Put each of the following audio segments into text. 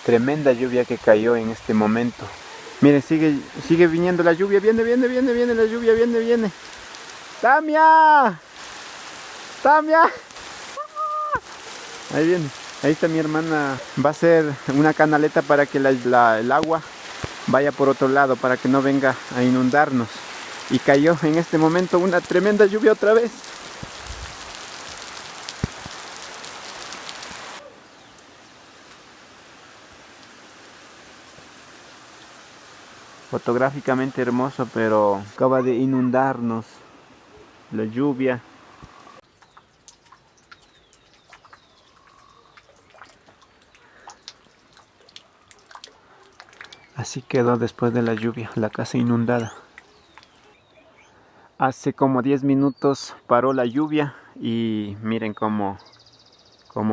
Tremenda lluvia que cayó en este momento. Miren, sigue viniendo la lluvia. Viene la lluvia, viene. ¡Tamia! ¡Tamia! Ahí viene. Ahí está mi hermana. Va a hacer una canaleta para que el agua vaya por otro lado, para que no venga a inundarnos. Y cayó en este momento una tremenda lluvia otra vez. Fotográficamente hermoso, pero acaba de inundarnos la lluvia. Así quedó después de la lluvia, la casa inundada. Hace como 10 minutos paró la lluvia y miren cómo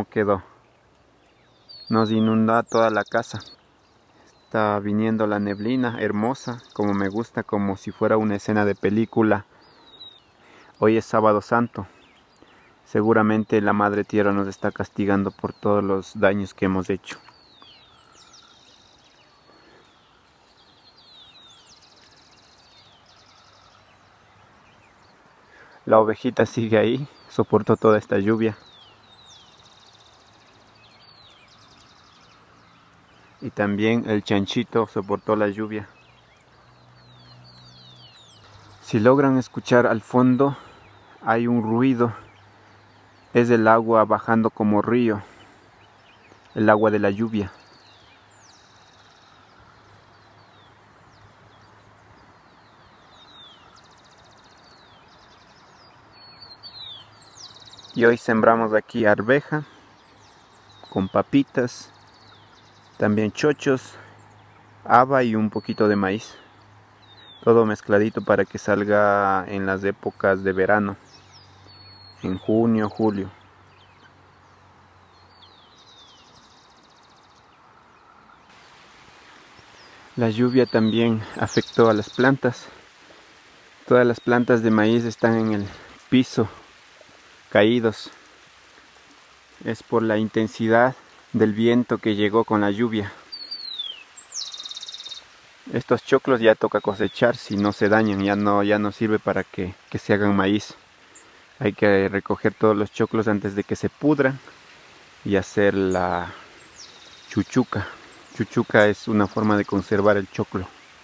quedó. Nos inundó toda la casa. Está viniendo la neblina hermosa, como me gusta, como si fuera una escena de película. Hoy es Sábado Santo. Seguramente la Madre Tierra nos está castigando por todos los daños que hemos hecho. La ovejita sigue ahí, soportó toda esta lluvia. Y también el chanchito soportó la lluvia. Si logran escuchar al fondo, hay un ruido. Es el agua bajando como río, el agua de la lluvia. Y hoy sembramos aquí arveja con papitas, también chochos, haba y un poquito de maíz. Todo mezcladito para que salga en las épocas de verano, en junio, julio. La lluvia también afectó a las plantas. Todas las plantas de maíz están en el piso, caídos. Es por la intensidad del viento que llegó con la lluvia. Estos choclos ya toca cosechar, si no se dañan, ya no sirve para que se hagan maíz. Hay que recoger todos los choclos antes de que se pudran y hacer la chuchuca. Chuchuca es una forma de conservar el choclo.